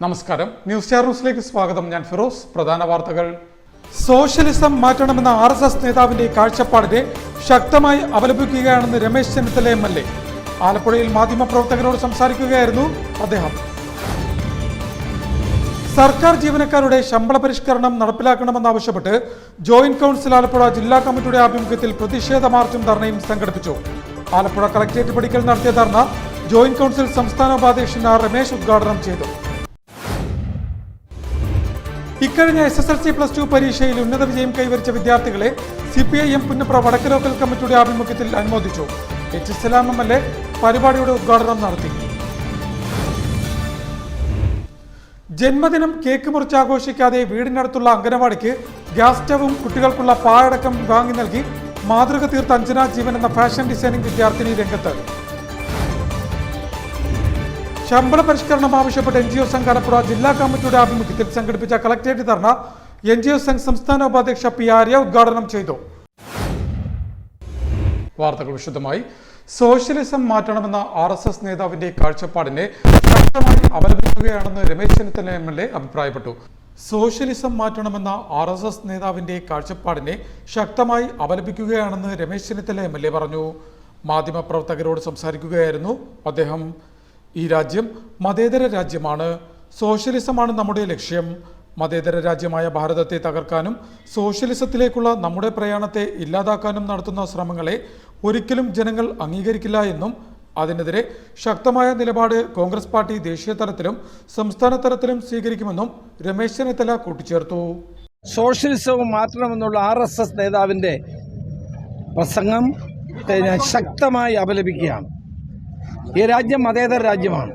നമസ്കാരം, news star ന്യൂസിലേക്ക് സ്വാഗതം. ഞാൻ ഫിറോസ്. പ്രധാന വാർത്തകൾ. സോഷ്യലിസം മാറ്റണമെന്ന RSS നേതാവിന്റെ കാഴ്ചപ്പാടിനെ ശക്തമായി അപലപിക്കുകയാണെന്ന് രമേശ് ചെന്നിത്തല MLA. ആലപ്പുഴയിൽ മാധ്യമപ്രവർത്തകരോട് സംസാരിക്കുകയായിരുന്നു അദ്ദേഹം. സർക്കാർ ജീവനക്കാരുടെ ശമ്പള പരിഷ്കരണം നടപ്പിലാക്കണമെന്നാവശ്യപ്പെട്ട് ജോയിന്റ് കൗൺസിൽ ആലപ്പുഴ ജില്ലാ കമ്മിറ്റിയുടെ ആഭിമുഖ്യത്തിൽ പ്രതിഷേധ മാർച്ചും ധർണയും സംഘടിപ്പിച്ചു. ആലപ്പുഴ കളക്ടറേറ്റ് പടിക്കൽ നടത്തിയ ധർണ ജോയിന്റ് കൗൺസിൽ സംസ്ഥാന ഉപാധ്യക്ഷൻ R രമേശ് ഉദ്ഘാടനം ചെയ്തു. ഇക്കഴിഞ്ഞ SSLC+2 പരീക്ഷയിൽ ഉന്നത വിജയം കൈവരിച്ച വിദ്യാർത്ഥികളെ CPIM പുന്നപ്ര വടക്ക് ലോക്കൽ കമ്മിറ്റിയുടെ ആഭിമുഖ്യത്തിൽ അനുമോദിച്ചു. H സലാം MLA പരിപാടിയുടെ ഉദ്ഘാടനം നടത്തി. ജന്മദിനം കേക്ക് മുറിച്ച് ആഘോഷിക്കാതെ വീടിനടുത്തുള്ള അംഗനവാടിക്ക് ഗ്യാസ് സ്റ്റവും കുട്ടികൾക്കുള്ള പായടക്കം വാങ്ങി നൽകി മാതൃക തീർത്ത അഞ്ജന ജീവൻ എന്ന ഫാഷൻ ഡിസൈനിംഗ് വിദ്യാർത്ഥിനി രംഗത്ത്. ശമ്പള പരിഷ്കരണം ആവശ്യപ്പെട്ട് NGO സംഘ് ആലപ്പുഴ ജില്ലാ കമ്മിറ്റിയുടെ ആഭിമുഖ്യത്തിൽ സംഘടിപ്പിച്ച കളക്ടറേറ്റ് ധർണ NGO സംഘ് സംസ്ഥാന ഉപാധ്യക്ഷ P ആര്യ ഉദ്ഘാടനം ചെയ്തു. വാർത്തകൾ വിശദമായി. സോഷ്യലിസം മാറ്റണമെന്ന RSS നേതാവിന്റെ കാഴ്ചപ്പാടിനെ ശക്തമായി അപലപിക്കുകയാണെന്ന് രമേശ് ചെന്നിത്തല MLA അഭിപ്രായപ്പെട്ടു. സോഷ്യലിസം മാറ്റണമെന്ന RSS നേതാവിന്റെ കാഴ്ചപ്പാടിനെ ശക്തമായി അപലപിക്കുകയാണെന്ന് രമേശ് ചെന്നിത്തല MLA പറഞ്ഞു. മാധ്യമപ്രവർത്തകരോട് സംസാരിക്കുകയായിരുന്നു അദ്ദേഹം. ഈ രാജ്യം മതേതര രാജ്യമാണ്. സോഷ്യലിസമാണ് നമ്മുടെ ലക്ഷ്യം. മതേതര രാജ്യമായ ഭാരതത്തെ തകർക്കാനും സോഷ്യലിസത്തിലേക്കുള്ള നമ്മുടെ പ്രയാണത്തെ ഇല്ലാതാക്കാനും നടത്തുന്ന ശ്രമങ്ങളെ ഒരിക്കലും ജനങ്ങൾ അംഗീകരിക്കില്ല എന്നും അതിനെതിരെ ശക്തമായ നിലപാട് കോൺഗ്രസ് പാർട്ടി ദേശീയ തലത്തിലും സംസ്ഥാന തലത്തിലും സ്വീകരിക്കുമെന്നും രമേശ് ചെന്നിത്തല കൂട്ടിച്ചേർത്തു. സോഷ്യലിസവും മാറ്റണമെന്നുള്ള RSS നേതാവിന്റെ പ്രസംഗം ഞാൻ ശക്തമായി അപലപിക്കുകയാണ്. ഈ രാജ്യം മതേതര രാജ്യമാണ്.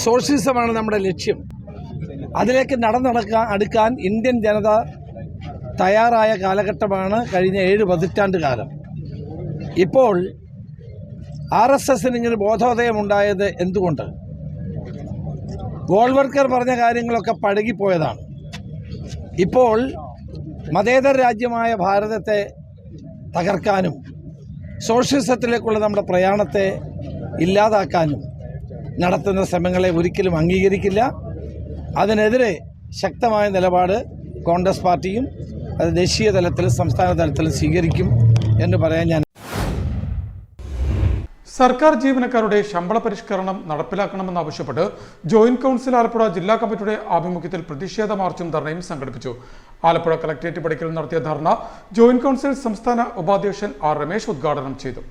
സോഷ്യലിസമാണ് നമ്മുടെ ലക്ഷ്യം. അതിലേക്ക് അടുക്കാൻ ഇന്ത്യൻ ജനത തയ്യാറായ കാലഘട്ടമാണ് കഴിഞ്ഞ 7 പതിറ്റാണ്ട് കാലം. ഇപ്പോൾ RSSന് ഇങ്ങനെ ബോധോദയമുണ്ടായത് എന്തുകൊണ്ട്? ഗോൾവർക്കർ പറഞ്ഞ കാര്യങ്ങളൊക്കെ പഴകിപ്പോയതാണ്. ഇപ്പോൾ മതേതര രാജ്യമായ ഭാരതത്തെ തകർക്കാനും സോഷ്യലിസത്തിലേക്കുള്ള നമ്മുടെ പ്രയാണത്തെ ഇല്ലാതാക്കാനും നടത്തുന്ന ശ്രമങ്ങളെ ഒരിക്കലും അംഗീകരിക്കില്ല. അതിനെതിരെ ശക്തമായ നിലപാട് കോൺഗ്രസ് പാർട്ടിയും അത് ദേശീയ തലത്തിലും സംസ്ഥാന തലത്തിലും സ്വീകരിക്കും എന്ന് പറയാൻ ഞാൻ. സർക്കാർ ജീവനക്കാരുടെ ശമ്പള പരിഷ്കരണം നടപ്പിലാക്കണമെന്നാവശ്യപ്പെട്ട് ജോയിന്റ് കൗൺസിൽ ആലപ്പുഴ ജില്ലാ കമ്മിറ്റിയുടെ ആഭിമുഖ്യത്തിൽ പ്രതിഷേധ മാർച്ചും ധർണയും സംഘടിപ്പിച്ചു. ആലപ്പുഴ കളക്ടറേറ്റ് പടിക്കൽ നടത്തിയ ധർണ ജോയിന്റ് കൗൺസിൽ സംസ്ഥാന ഉപാധ്യക്ഷൻ R രമേശ് ഉദ്ഘാടനം ചെയ്തു.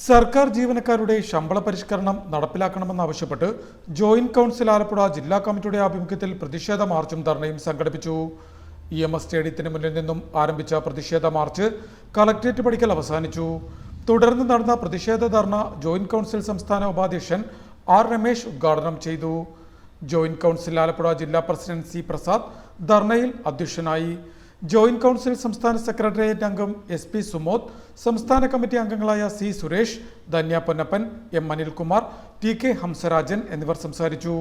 സർക്കാർ ജീവനക്കാരുടെ ശമ്പള പരിഷ്കരണം നടപ്പിലാക്കണമെന്നാവശ്യപ്പെട്ട് ജോയിന്റ് കൗൺസിൽ ആലപ്പുഴ ജില്ലാ കമ്മിറ്റിയുടെ ആഭിമുഖ്യത്തിൽ പ്രതിഷേധ മാർച്ചും ധർണയും സംഘടിപ്പിച്ചു. EMS സ്റ്റേഡിയത്തിന് മുന്നിൽ നിന്നും ആരംഭിച്ച പ്രതിഷേധ മാർച്ച് കളക്ടറേറ്റ് പടിക്കൽ അവസാനിച്ചു. തുടർന്ന് നടന്ന പ്രതിഷേധ ധർണ ജോയിന്റ് കൗൺസിൽ സംസ്ഥാന ഉപാധ്യക്ഷൻ R രമേശ് ഉദ്ഘാടനം ചെയ്തു. ജോയിന്റ് കൗൺസിൽ ആലപ്പുഴ ജില്ലാ പ്രസിഡന്റ് C പ്രസാദ് ധർണയിൽ അധ്യക്ഷനായി. ജോയിന്റ് കൗൺസിൽ സംസ്ഥാന സെക്രട്ടേറിയറ്റ് അംഗം SP സുമോദ്, സംസ്ഥാന കമ്മിറ്റി അംഗങ്ങളായ C Suresh, Dhanya Ponnappan, M Anilkumar, TK ഹംസരാജൻ എന്നിവർ സംസാരിച്ചു.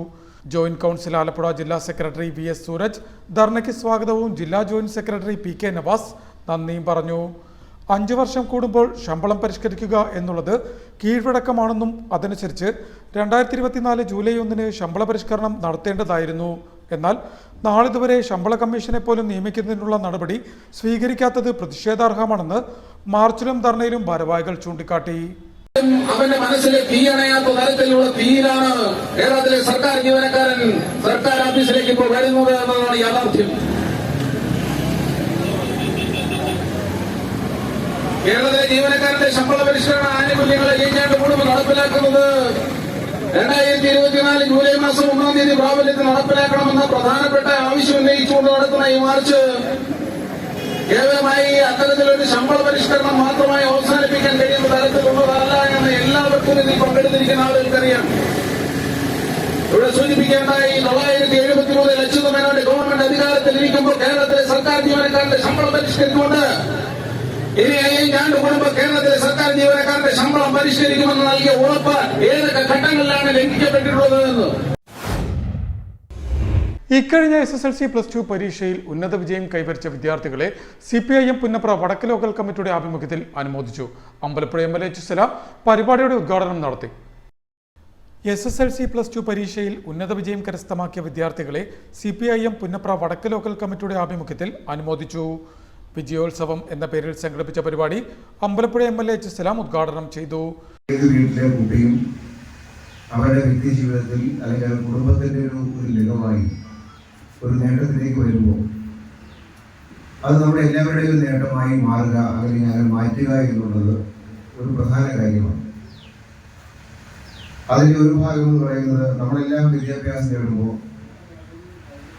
ജോയിന്റ് കൗൺസിൽ ആലപ്പുഴ ജില്ലാ സെക്രട്ടറി VS സൂരജ് ധർണയ്ക്ക് സ്വാഗതവും ജില്ലാ ജോയിന്റ് സെക്രട്ടറി PK നവാസ് നന്ദിയും പറഞ്ഞു. 5 വർഷം കൂടുമ്പോൾ ശമ്പളം പരിഷ്കരിക്കുക എന്നുള്ളത് കീഴ്വഴക്കമാണെന്നും അതനുസരിച്ച് 2024 ജൂലൈ 1 ശമ്പള പരിഷ്കരണം നടത്തേണ്ടതായിരുന്നു. എന്നാൽ നാളിതുവരെ ശമ്പള കമ്മീഷനെ പോലും നിയമിക്കുന്നതിനുള്ള നടപടി സ്വീകരിക്കാത്തത് പ്രതിഷേധാർഹമാണെന്ന് മാർച്ചിലും ധർണയിലും ഭാരവാഹികൾ ചൂണ്ടിക്കാട്ടി. അവന്റെ മനസ്സിലെ തീയണയാത്ത തരത്തിലുള്ള തീയിലാണ് കേരളത്തിലെ സർക്കാർ ജീവനക്കാരൻ സർക്കാർ ഓഫീസിലേക്ക് ഇപ്പോൾ വരുന്നത് എന്നതാണ് യാഥാർത്ഥ്യം. കേരളത്തിലെ ജീവനക്കാരുടെ ശമ്പള പരിഷ്കരണ ആനുകൂല്യങ്ങളെ കഴിഞ്ഞാണ്ട് മുഴുവൻ നടപ്പിലാക്കുന്നത് 2024 ജൂലൈ മാസം 1-ാം തീയതി പ്രാബല്യത്തിൽ നടപ്പിലാക്കണമെന്ന പ്രധാനപ്പെട്ട ആവശ്യം ഉന്നയിച്ചുകൊണ്ട് നടത്തുന്ന ഈ മാർച്ച് കേവലമായി അത്തരത്തിലൊരു ശമ്പള പരിഷ്കരണം മാത്രമായി അവസാനിപ്പിക്കാൻ കഴിയുന്ന തരത്തിലുള്ളതല്ല എന്ന് എല്ലാവർക്കും ഇതിൽ പങ്കെടുത്തിരിക്കുന്ന ആളുകൾക്കറിയാം. ഇവിടെ സൂചിപ്പിക്കേണ്ടായി 973 ലക്ഷം മേനോന്റെ ഗവൺമെന്റ് അധികാരത്തിൽ ഇരിക്കുമ്പോൾ കേരളത്തിലെ സർക്കാർ ജീവനക്കാരുടെ ശമ്പളം പരിഷ്കരിച്ചുകൊണ്ട് ഇനി 5 കുടുംബ കേരളത്തിലെ സർക്കാർ ജീവനക്കാരുടെ ശമ്പളം പരിഷ്കരിക്കുമെന്ന് നൽകിയ ഉറപ്പ് ഏതൊക്കെ ഘട്ടങ്ങളിലാണ് ലംഘിക്കപ്പെട്ടിട്ടുള്ളതെന്ന്. ഇക്കഴിഞ്ഞ SSLC+2 പരീക്ഷയിൽ ഉന്നത വിജയം കൈവരിച്ച വിദ്യാർത്ഥികളെ CPIM പുന്നപ്ര വടക്ക് ലോക്കൽ കമ്മിറ്റിയുടെ ആഭിമുഖ്യത്തിൽ അനുമോദിച്ചു. അമ്പലപ്പുഴ MLA സലാം പരിപാടിയുടെ ഉദ്ഘാടനം നടത്തി. SSLC+2 പരീക്ഷയിൽ ഉന്നത വിജയം കരസ്ഥമാക്കിയ വിദ്യാർത്ഥികളെ CPIM പുന്നപ്ര വടക്ക് ലോക്കൽ കമ്മിറ്റിയുടെ ആഭിമുഖ്യത്തിൽ അനുമോദിച്ചു. വിജയോത്സവം എന്ന പേരിൽ സംഘടിപ്പിച്ച പരിപാടി അമ്പലപ്പുഴ MLA സലാം ഉദ്ഘാടനം ചെയ്തു. അവരുടെ വ്യക്തി ജീവിതത്തിൽ അല്ലെങ്കിൽ കുടുംബത്തിൻ്റെ ഒരു ലക്ഷ്യമായി ഒരു നേട്ടത്തിലേക്ക് വരുമ്പോൾ അത് നമ്മുടെ എല്ലാവരുടെയും ഒരു നേട്ടമായി മാറുക അല്ലെങ്കിൽ അങ്ങനെ മാറ്റുക എന്നുള്ളത് ഒരു പ്രധാന കാര്യമാണ്. അതിൻ്റെ ഒരു ഭാഗം എന്ന് പറയുന്നത് നമ്മളെല്ലാം വിദ്യാഭ്യാസം നേടുമ്പോൾ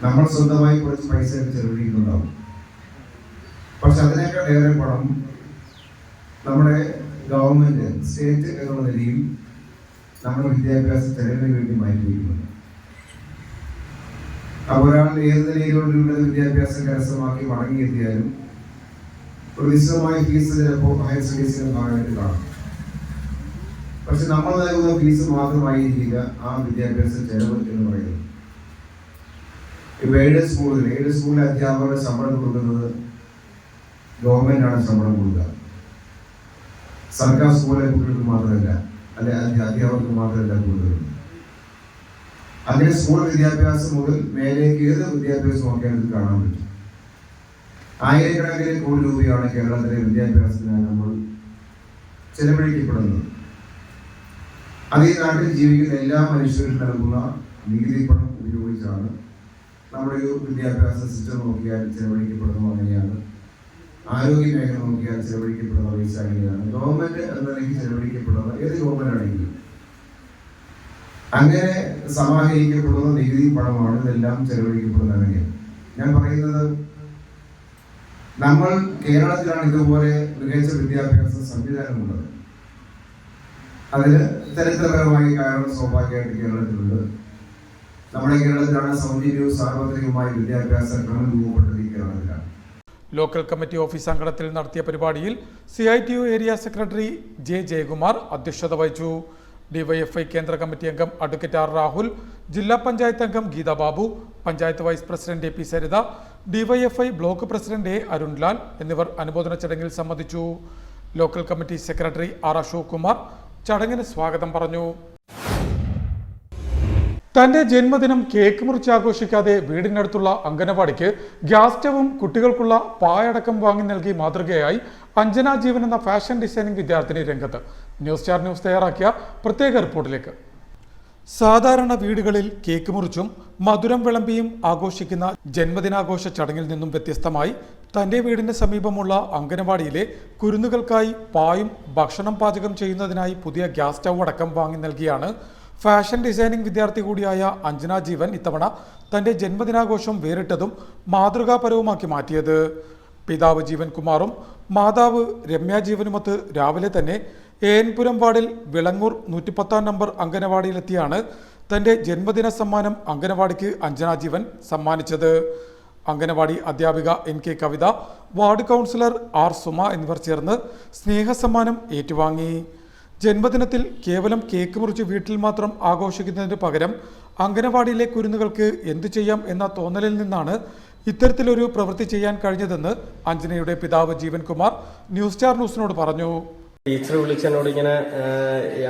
നമ്മൾ സ്വന്തമായി കുറച്ച് പൈസ ചെലവഴിക്കുന്നുണ്ടാവും. പക്ഷെ അതിനേക്കാൾ ഏറെ പണം നമ്മുടെ ഗവൺമെൻറ് സ്റ്റേറ്റ് എന്നുള്ള നിലയിൽ നമ്മുടെ വിദ്യാഭ്യാസ ചെലവിന് വേണ്ടി മാറ്റിവെക്കുന്നുണ്ട്. അപ്പോൾ ഒരാൾ ഏത് നിലയിലുള്ള വിദ്യാഭ്യാസം കരസ്ഥമാക്കി മടങ്ങിയെത്തിയാലും ഒരു നിശ്ചിതമായ ഫീസ് ചിലപ്പോൾ ഹയർ സ്റ്റഡീസിന് ഭാഗമായിട്ട് കാണും. പക്ഷെ നമ്മൾ നൽകുന്ന ഫീസ് മാത്രമായിരിക്കില്ല ആ വിദ്യാഭ്യാസ ചെലവ് എന്ന് പറയുന്നത്. ഇപ്പോൾ എയ്ഡഡ് സ്കൂളിലെ അധ്യാപകരുടെ ശമ്പളം കൊടുക്കുന്നത് ഗവൺമെന്റാണ് ശമ്പളം കൊടുക്കുക. സർക്കാർ സ്കൂളിലെ കുട്ടികൾക്ക് മാത്രമല്ല, അല്ലെ അധ്യാപകർക്ക് മാത്രമല്ല കൂടുതലുണ്ട്. അങ്ങനെ സ്കൂൾ വിദ്യാഭ്യാസം മുതൽ മേലേക്ക് ഏത് വിദ്യാഭ്യാസം നോക്കിയാൽ കാണാൻ പറ്റും. ആയിരക്കണക്കിന് കോടി രൂപയാണ് കേരളത്തിലെ വിദ്യാഭ്യാസത്തിനായി നമ്മൾ ചെലവഴിക്കപ്പെടുന്നത്. അത് ഈ നാട്ടിൽ ജീവിക്കുന്ന എല്ലാ മനുഷ്യരും നൽകുന്ന നികുതി പണം ഉപയോഗിച്ചാണ് നമ്മുടെ ഒരു വിദ്യാഭ്യാസ സിസ്റ്റം നോക്കിയാൽ ചെലവഴിക്കപ്പെടുന്നത്. അങ്ങനെയാണ് ആരോഗ്യ മേഖല നോക്കിയാൽ ചെലവഴിക്കപ്പെടുന്ന പൈസ അങ്ങനെയാണ്. ഗവൺമെന്റ് എന്ന നിലയ്ക്ക് ചെലവഴിക്കപ്പെടുന്ന ഏത് ഗവൺമെന്റ് ആണെങ്കിലും അങ്ങനെ സമാഹരിക്കപ്പെടുന്ന നികുതി പണമാണ് ഇതെല്ലാം ചെലവഴിക്കപ്പെടുന്നത്. അങ്ങനെയാണ് ഞാൻ പറയുന്നത്. നമ്മൾ കേരളത്തിലാണ് ഇതുപോലെ മികച്ച വിദ്യാഭ്യാസ സംവിധാനമുള്ളത്. അതിന് ചരിത്രപരമായി കാരണം സ്വാഭാവികമായിട്ട് കേരളത്തിലുണ്ട്. നമ്മുടെ കേരളത്തിലാണ് സൗജന്യവും സാർവത്രികവുമായ വിദ്യാഭ്യാസ ക്രമം രൂപപ്പെട്ടത് ഈ കേരളത്തിലാണ്. ലോക്കൽ കമ്മിറ്റി ഓഫീസ് അങ്കണത്തിൽ നടത്തിയ പരിപാടിയിൽ CITU area secretary J. Jayakumar അധ്യക്ഷത വഹിച്ചു. DYFI കേന്ദ്ര കമ്മിറ്റി അംഗം അഡ്വക്കേറ്റ് R. രാഹുൽ, ജില്ലാ പഞ്ചായത്ത് അംഗം Geetha Babu, panchayat vice president AP Saritha, DYFI block president A. Arunlal എന്നിവർ അനുമോദന ചടങ്ങിൽ സംബന്ധിച്ചു. Local committee secretary R. Ashok Kumar ചടങ്ങിന് സ്വാഗതം പറഞ്ഞു. തന്റെ ജന്മദിനം കേക്ക് മുറിച്ച് ആഘോഷിക്കാതെ വീടിനടുത്തുള്ള അംഗനവാടിക്ക് ഗ്യാസ് സ്റ്റവും കുട്ടികൾക്കുള്ള പായടക്കം വാങ്ങി നൽകി മാതൃകയായി അഞ്ജന ജീവൻ എന്ന ഫാഷൻ ഡിസൈനിംഗ് വിദ്യാർത്ഥിനി രംഗത്ത്. ന്യൂസ് സ്റ്റാർ ന്യൂസ് തയ്യാറാക്കിയ പ്രത്യേക റിപ്പോർട്ടിലേക്ക്. സാധാരണ വീടുകളിൽ കേക്ക് മുറിച്ചും മധുരം വിളമ്പിയും ആഘോഷിക്കുന്ന ജന്മദിനാഘോഷ ചടങ്ങിൽ നിന്നും വ്യത്യസ്തമായി തന്റെ വീടിന് സമീപമുള്ള അംഗനവാടിയിലെ കുരുന്നുകൾക്കായി പായും ഭക്ഷണം പാചകം ചെയ്യുന്നതിനായി പുതിയ ഗ്യാസ് സ്റ്റൗ അടക്കം വാങ്ങി നൽകിയാണ് ഫാഷൻ ഡിസൈനിംഗ് വിദ്യാർത്ഥി കൂടിയായ അഞ്ജന ജീവൻ ഇത്തവണ തന്റെ ജന്മദിനാഘോഷം വേറിട്ടതും മാതൃകാപരവുമാക്കി മാറ്റിയത്. പിതാവ് ജീവൻ കുമാറും മാതാവ് രമ്യ ജീവനുമൊത്ത് രാവിലെ തന്നെ ഏൻപുരം വാർഡിൽ വിളങ്ങൂർ 110 നമ്പർ അംഗനവാടിയിലെത്തിയാണ് തന്റെ ജന്മദിന സമ്മാനം അംഗനവാടിക്ക് അഞ്ജന ജീവൻ സമ്മാനിച്ചത്. അംഗനവാടി അധ്യാപിക NK കവിത, വാർഡ് കൗൺസിലർ R. സുമ എന്നിവർ ചേർന്ന് സ്നേഹസമ്മാനം ഏറ്റുവാങ്ങി. ജന്മദിനത്തിൽ കേവലം കേക്ക് മുറിച്ച് വീട്ടിൽ മാത്രം ആഘോഷിക്കുന്നതിന് പകരം അംഗനവാടിയിലെ കുരുന്നുകൾക്ക് എന്തു ചെയ്യാം എന്ന തോന്നലിൽ നിന്നാണ് ഇത്തരത്തിലൊരു പ്രവൃത്തി ചെയ്യാൻ കഴിഞ്ഞതെന്ന് അഞ്ജനയുടെ പിതാവ് ജീവൻ കുമാർ ന്യൂസ് സ്റ്റാർ ന്യൂസിനോട് പറഞ്ഞു. ടീച്ചർ വിളിച്ചെന്നോട് ഇങ്ങനെ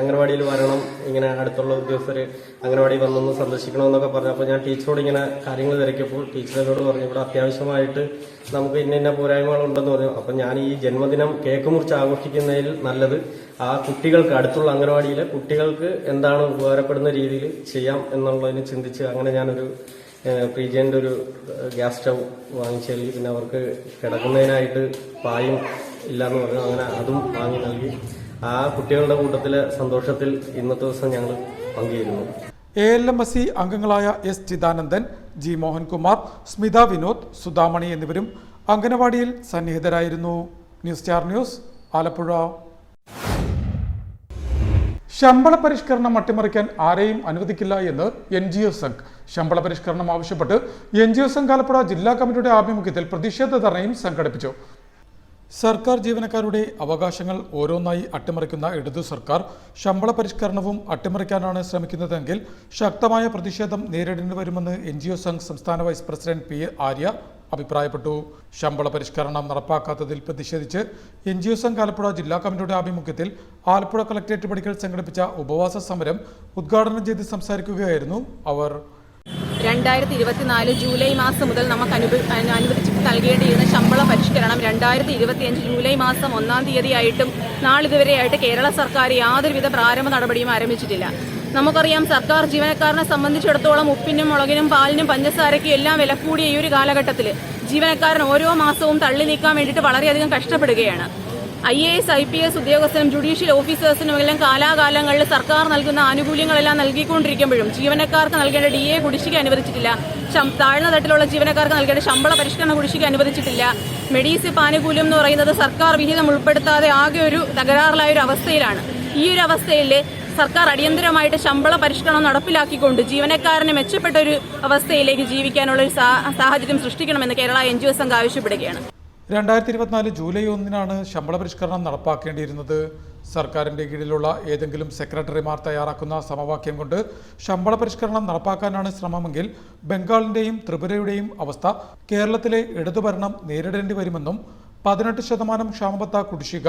അംഗനവാടിയിൽ വരണം, ഇങ്ങനെ അടുത്തുള്ള ഉദ്യോഗസ്ഥർ അംഗനവാടി വന്നൊന്ന് സന്ദർശിക്കണമെന്നൊക്കെ പറഞ്ഞു. അപ്പോൾ ഞാൻ ടീച്ചറോട് ഇങ്ങനെ കാര്യങ്ങൾ തിരക്കിയപ്പോൾ ടീച്ചറിനോട് പറഞ്ഞു ഇവിടെ അത്യാവശ്യമായിട്ട് നമുക്ക് ഇന്ന പോരായ്മകളുണ്ടെന്ന് പറഞ്ഞു. അപ്പം ഞാൻ ഈ ജന്മദിനം കേക്ക് മുറിച്ച് ആഘോഷിക്കുന്നതിൽ നല്ലത് ആ കുട്ടികൾക്ക് അടുത്തുള്ള അംഗനവാടിയിലെ കുട്ടികൾക്ക് എന്താണ് ഉപകാരപ്പെടുന്ന രീതിയിൽ ചെയ്യാം എന്നുള്ളതിന് ചിന്തിച്ച് അങ്ങനെ ഞാനൊരു പ്രീജൻ്റെ ഒരു ഗ്യാസ് സ്റ്റൗ വാങ്ങിച്ചു നൽകി. പിന്നെ അവർക്ക് കിടക്കുന്നതിനായിട്ട് പായും ഇല്ലാന്ന് പറഞ്ഞു. അങ്ങനെ അതും വാങ്ങി നൽകി. ആ കുട്ടികളുടെ കൂട്ടത്തിലെ സന്തോഷത്തിൽ ഇന്നത്തെ ദിവസം ഞങ്ങൾ പങ്കുചേരുന്നു. ALMSC അംഗങ്ങളായ S. ചിദാനന്ദൻ, G. മോഹൻകുമാർ, സ്മിത വിനോദ്, സുധാമണി എന്നിവരും അംഗനവാടിയിൽ സന്നിഹിതരായിരുന്നു. News star news, Alappuzha. ശമ്പള പരിഷ്കരണം അട്ടിമറിക്കാൻ ആരെയും അനുവദിക്കില്ല എന്ന് NGO സംഘ്. ശമ്പള പരിഷ്കരണം ആവശ്യപ്പെട്ട് NGO സംഘ് ആലപ്പുഴ ജില്ലാ കമ്മിറ്റിയുടെ ആഭിമുഖ്യത്തിൽ പ്രതിഷേധ ധർണയും സംഘടിപ്പിച്ചു. സർക്കാർ ജീവനക്കാരുടെ അവകാശങ്ങൾ ഓരോന്നായി അട്ടിമറിക്കുന്ന ഇടതു സർക്കാർ ശമ്പള പരിഷ്കരണവും അട്ടിമറിക്കാനാണ് ശ്രമിക്കുന്നതെങ്കിൽ ശക്തമായ പ്രതിഷേധം നേരിടേണ്ടി വരുമെന്ന് NGO സംഘ് സംസ്ഥാന വൈസ് പ്രസിഡന്റ് P. ആര്യ അഭിപ്രായപ്പെട്ടു. ശമ്പള പരിഷ്കരണം നടപ്പാക്കാത്തതിൽ പ്രതിഷേധിച്ച് NGO സംഘ് ആലപ്പുഴ ജില്ലാ കമ്മിറ്റിയുടെ ആഭിമുഖ്യത്തിൽ ആലപ്പുഴ കളക്ടറേറ്റ് പടിക്കൽ സംഘടിപ്പിച്ച ഉപവാസ സമരം ഉദ്ഘാടനം ചെയ്ത് സംസാരിക്കുകയായിരുന്നു അവർ. 2024 ജൂലൈ മാസം മുതൽ നമുക്ക് അനുവദിച്ച് നൽകേണ്ടിയിരുന്ന ശമ്പള പരിഷ്കരണം 2025 ജൂലൈ മാസം 1-ാം തീയതിയായിട്ടും നാളിതുവരെയായിട്ട് കേരള സർക്കാർ യാതൊരുവിധ പ്രാരംഭ നടപടിയും ആരംഭിച്ചിട്ടില്ല. നമുക്കറിയാം, സർക്കാർ ജീവനക്കാരനെ സംബന്ധിച്ചിടത്തോളം ഉപ്പിനും മുളകിനും പാലിനും പഞ്ചസാരയ്ക്കും എല്ലാം വില കൂടിയ ഈ ഒരു കാലഘട്ടത്തിൽ ജീവനക്കാരൻ ഓരോ മാസവും തള്ളി നീക്കാൻ വേണ്ടിയിട്ട് വളരെയധികം കഷ്ടപ്പെടുകയാണ്. IAS IPS ഉദ്യോഗസ്ഥരും ജുഡീഷ്യൽ ഓഫീസേഴ്സിനും എല്ലാം കാലാകാലങ്ങളിൽ സർക്കാർ നൽകുന്ന ആനുകൂല്യങ്ങളെല്ലാം നൽകിക്കൊണ്ടിരിക്കുമ്പോഴും ജീവനക്കാർക്ക് നൽകേണ്ട DA കുടിശ്ശിക അനുവദിച്ചിട്ടില്ല. താഴ്ന്ന തട്ടിലുള്ള ജീവനക്കാർക്ക് നൽകേണ്ട ശമ്പള പരിഷ്കരണ കുടിശ്ശിക അനുവദിച്ചിട്ടില്ല. മെഡിസിപ്പ് ആനുകൂല്യം എന്ന് പറയുന്നത് സർക്കാർ വിഹിതം ഉൾപ്പെടുത്താതെ ആകെ ഒരു തകരാറിലായ ഒരു അവസ്ഥയിലാണ്. ഈ ഒരു അവസ്ഥയിൽ സർക്കാർ അടിയന്തരമായിട്ട് ശമ്പള പരിഷ്കരണം നടപ്പിലാക്കിക്കൊണ്ട് ജീവനക്കാരനെ മെച്ചപ്പെട്ട ഒരു അവസ്ഥയിലേക്ക് ജീവിക്കാനുള്ള ഒരു സാഹചര്യം സൃഷ്ടിക്കണമെന്ന് കേരള NGO സംഘ് ആവശ്യപ്പെടുകയാണ്. 2024 ജൂലൈ 1-നാണ് ശമ്പള പരിഷ്കരണം നടപ്പാക്കേണ്ടിയിരുന്നത്. സർക്കാരിന്റെ കീഴിലുള്ള ഏതെങ്കിലും സെക്രട്ടറിമാർ തയ്യാറാക്കുന്ന സമവാക്യം കൊണ്ട് ശമ്പള പരിഷ്കരണം നടപ്പാക്കാനാണ് ശ്രമമെങ്കിൽ ബംഗാളിന്റെയും ത്രിപുരയുടെയും അവസ്ഥ കേരളത്തിലെ ഇടതുഭരണം നേരിടേണ്ടി വരുമെന്നും 18% ക്ഷാമബത്ത കുടിശ്ശിക,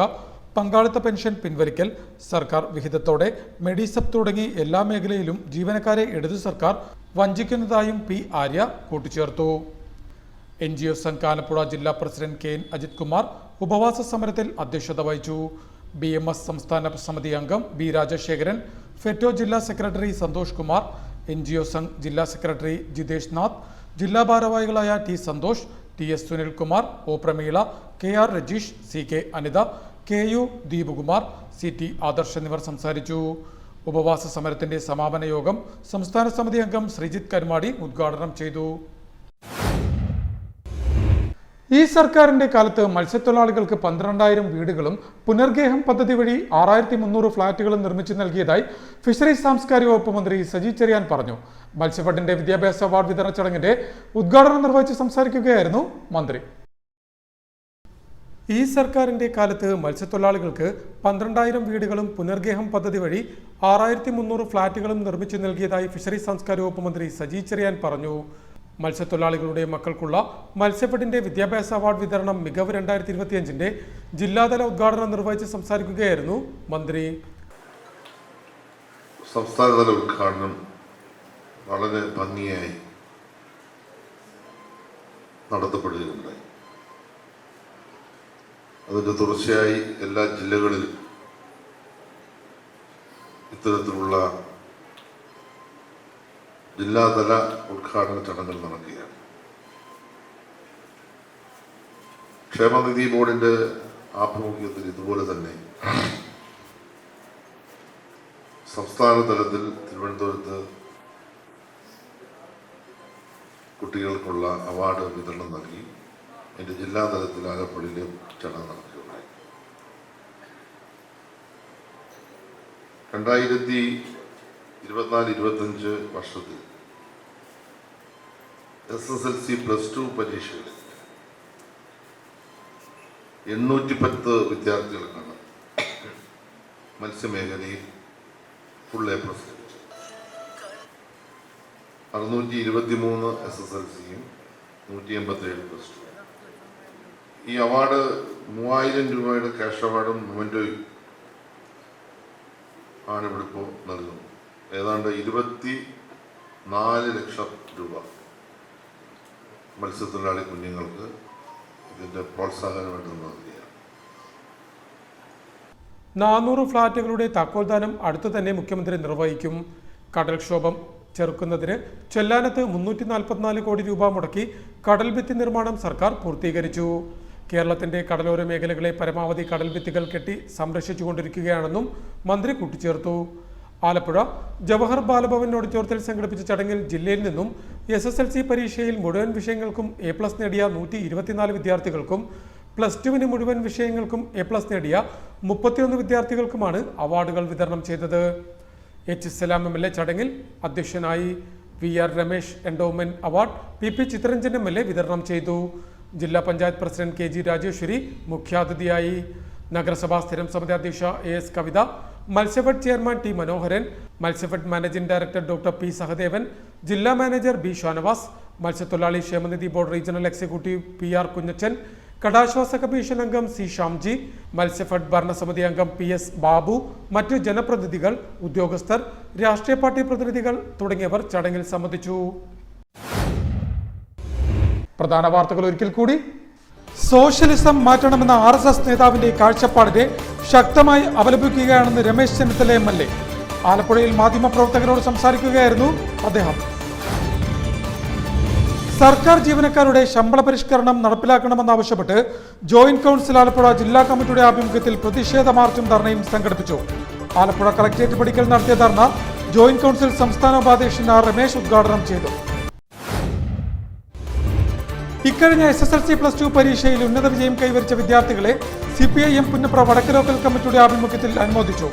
പങ്കാളിത്ത പെൻഷൻ പിൻവലിക്കൽ, സർക്കാർ വിഹിതത്തോടെ മെഡിസപ്പ് തുടങ്ങി എല്ലാ മേഖലയിലും ജീവനക്കാരെ ഇടതു സർക്കാർ വഞ്ചിക്കുന്നതായും P. ആര്യ കൂട്ടിച്ചേർത്തു. NGO സംഘ് ആലപ്പുഴ ജില്ലാ പ്രസിഡന്റ് KN അജിത് കുമാർ ഉപവാസ സമരത്തിൽ അധ്യക്ഷത വഹിച്ചു. BMS സംസ്ഥാന സമിതി അംഗം B. രാജശേഖരൻ, ഫെറ്റോ ജില്ലാ സെക്രട്ടറി സന്തോഷ് കുമാർ, NGO സംഘ് ജില്ലാ സെക്രട്ടറി ജിതേഷ് നാഥ്, ജില്ലാ ഭാരവാഹികളായ T. Santhosh, TS Sunilkumar, O. Prameela, KR Rajeesh, CK Anitha, KU Deepakumar, CT Adarsh എന്നിവർ സംസാരിച്ചു. ഉപവാസ സമരത്തിന്റെ സമാപന യോഗം സംസ്ഥാന സമിതി അംഗം ശ്രീജിത്ത് കരുമാടി ഉദ്ഘാടനം ചെയ്തു. ഈ സർക്കാരിന്റെ കാലത്ത് മത്സ്യത്തൊഴിലാളികൾക്ക് 12,000 വീടുകളും പുനർഗേഹം പദ്ധതി വഴി 6,300 ഫ്ളാറ്റുകളും നിർമ്മിച്ചു നൽകിയതായി ഫിഷറീസ് സാംസ്കാരിക വകുപ്പ് മന്ത്രി സജി ചെറിയാൻ പറഞ്ഞു. മത്സ്യഫെഡിന്റെ വിദ്യാഭ്യാസ അവാർഡ് വിതരണ ചടങ്ങിന്റെ ഉദ്ഘാടനം നിർവഹിച്ച് സംസാരിക്കുകയായിരുന്നു മന്ത്രി. ഈ സർക്കാരിന്റെ കാലത്ത് മത്സ്യത്തൊഴിലാളികൾക്ക് 12,000 വീടുകളും പുനർഗേഹം പദ്ധതി വഴി 6,300 ഫ്ളാറ്റുകളും നിർമ്മിച്ചു നൽകിയതായി ഫിഷറീസ് സാംസ്കാരിക വകുപ്പ് മന്ത്രി സജി ചെറിയാൻ പറഞ്ഞു. മത്സ്യത്തൊഴിലാളികളുടെ മക്കൾക്കുള്ള മത്സ്യഫെഡിന്റെ വിദ്യാഭ്യാസ അവാർഡ് വിതരണം മികവ് 2025ന്റെ ജില്ലാതല ഉദ്ഘാടനം നിർവഹിച്ച് സംസാരിക്കുകയായിരുന്നു മന്ത്രി. സംസ്ഥാനതല ഉദ്ഘാടനം വളരെ ഭംഗിയായി നടത്തപ്പെടുകയുണ്ടായി. അതിന്റെ തുടർച്ചയായി എല്ലാ ജില്ലകളിലും ഇത്തരത്തിലുള്ള ജില്ലാതല ഉദ്ഘാടന ചടങ്ങുകൾ നടക്കുകയാണ്. ക്ഷേമനിധി ബോർഡിന്റെ ആഭിമുഖ്യത്തിൽ ഇതുപോലെ തന്നെ സംസ്ഥാന തലത്തിൽ തിരുവനന്തപുരത്ത് കുട്ടികൾക്കുള്ള അവാർഡ് വിതരണം നൽകി അതിന്റെ ജില്ലാതലത്തിൽ ആലപ്പുഴയിലും ചടങ്ങ് നടക്കുകയുണ്ടായി. 2024-25 വർഷത്തിൽ SSLC +2 പരീക്ഷകളിൽ 810 വിദ്യാർത്ഥികൾക്കാണ് മത്സ്യമേഖലയിൽ ഫുൾ A+ ലഭിച്ചത്. 623 SSLCയും 187 +2. ഈ അവാർഡ് 3,000 രൂപയുടെ ക്യാഷ് അവാർഡും മൊമെന്റോയും ആണ് ഇവിടെ ഇപ്പോൾ നൽകുന്നത്. ഏതാണ്ട് 24 ലക്ഷം രൂപ മത്സ്യത്തൊഴിലാളി കുഞ്ഞുങ്ങൾക്ക് ഇതിന്റെ പ്രോത്സാഹനമായിട്ട് നൽകുകയാണ്. 400 ഫ്ളാറ്റുകളുടെ താക്കോൽദാനം അടുത്തു തന്നെ മുഖ്യമന്ത്രി നിർവഹിക്കും. കടൽക്ഷോഭം ചെറുക്കുന്നതിന് ചെല്ലാനത്ത് 344 കോടി രൂപ മുടക്കി കടൽഭിത്തി നിർമ്മാണം സർക്കാർ പൂർത്തീകരിച്ചു. കേരളത്തിന്റെ കടലോര മേഖലകളെ പരമാവധി കടൽഭിത്തികൾ കെട്ടി സംരക്ഷിച്ചുകൊണ്ടിരിക്കുകയാണെന്നും മന്ത്രി കൂട്ടിച്ചേർത്തു. ആലപ്പുഴ ജവഹർ ബാലഭവൻ ഓഡിറ്റോറിയത്തിൽ സംഘടിപ്പിച്ച ചടങ്ങിൽ ജില്ലയിൽ നിന്നും SSLC പരീക്ഷയിൽ മുഴുവൻ വിഷയങ്ങൾക്കും A+ നേടിയ 124 വിദ്യാർത്ഥികൾക്കും +2 മുഴുവൻ വിഷയങ്ങൾക്കും A+ നേടിയ 31 വിദ്യാർത്ഥികൾക്കുമാണ് അവാർഡുകൾ വിതരണം ചെയ്തത്. H. സലാം MLA ചടങ്ങിൽ അധ്യക്ഷനായി. VR Ramesh endowment award PP Chittaranjan MLA വിതരണം ചെയ്തു. ജില്ലാ പഞ്ചായത്ത് പ്രസിഡന്റ് KG രാജേശ്വരി മുഖ്യാതിഥിയായി. നഗരസഭാ സ്ഥിരം സമിതി അധ്യക്ഷ AS Kavitha, Matsyafed chairman T Manoharan, Matsyafed managing director doctor P Sahadevan, ജില്ലാ മാനേജർ B ഷാനവാസ്, മത്സ്യത്തൊഴിലാളി ക്ഷേമനിധി board regional executive PR Kunjachan, കടാശ്വാസ കമ്മീഷൻ അംഗം C ഷാംജി, മത്സ്യഫെഡ് ഭരണസമിതി അംഗം PS ബാബു, മറ്റു ജനപ്രതിനിധികൾ, ഉദ്യോഗസ്ഥർ, രാഷ്ട്രീയ പാർട്ടി പ്രതിനിധികൾ തുടങ്ങിയവർ ചടങ്ങിൽ സംബന്ധിച്ചു. പ്രധാന വാർത്തകൾ ഒരിക്കൽ കൂടി. സോഷ്യലിസം മാറ്റണമെന്ന RSS നേതാവിന്റെ കാഴ്ചപ്പാടിനെ ശക്തമായി അപലപിക്കുകയാണെന്ന് രമേശ് ചെന്നിത്തല MLA. ആലപ്പുഴയിൽ മാധ്യമപ്രവർത്തകരോട് സംസാരിക്കുകയായിരുന്നു അദ്ദേഹം. സർക്കാർ ജീവനക്കാരുടെ ശമ്പള പരിഷ്കരണം നടപ്പിലാക്കണമെന്നാവശ്യപ്പെട്ട് ജോയിന്റ് കൗൺസിൽ ആലപ്പുഴ ജില്ലാ കമ്മിറ്റിയുടെ ആഭിമുഖ്യത്തിൽ പ്രതിഷേധ മാർച്ചും ധർണയും സംഘടിപ്പിച്ചു. ആലപ്പുഴ കളക്ടറേറ്റ് പടിക്കൽ നടത്തിയ ധർണ ജോയിന്റ് കൗൺസിൽ സംസ്ഥാന ഉപാധ്യക്ഷൻ R രമേശ് ഉദ്ഘാടനം ചെയ്തു. ഇക്കഴിഞ്ഞ SSLC+2 പരീക്ഷയിൽ ഉന്നത വിജയം കൈവരിച്ച വിദ്യാർത്ഥികളെ CPIM പുന്നപ്ര വടക്ക് ലോക്കൽ കമ്മിറ്റിയുടെ ആഭിമുഖ്യത്തിൽ അനുമോദിച്ചു.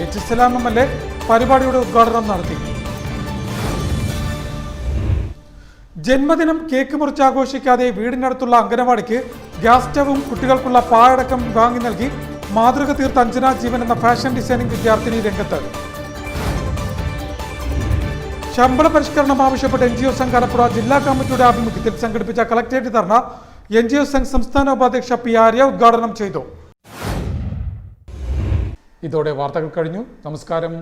H സലാം MLA പരിപാടിയുടെ ഉദ്ഘാടനം നടത്തി. ജന്മദിനം കേക്ക് മുറിച്ച് ആഘോഷിക്കാതെ വീടിനടുത്തുള്ള അംഗനവാടിക്ക് ഗ്യാസ് സ്റ്റവും കുട്ടികൾക്കുള്ള പായടക്കം വാങ്ങി നൽകി മാതൃക തീർത്ത അഞ്ജന ജീവൻ എന്ന ഫാഷൻ ഡിസൈനിംഗ് വിദ്യാർത്ഥിനി രംഗത്ത്. ശമ്പള പരിഷ്കരണം ആവശ്യപ്പെട്ട് NGO സംഘ് ആലപ്പുഴ ജില്ലാ കമ്മിറ്റിയുടെ ആഭിമുഖ്യത്തിൽ സംഘടിപ്പിച്ച കളക്ടറേറ്റ് ധർണ NGO സംഘ് സംസ്ഥാന ഉപാധ്യക്ഷ P ആര്യ ഉദ്ഘാടനം ചെയ്തു. ഇതോടെ വാർത്തകൾ കഴിഞ്ഞു. നമസ്കാരം.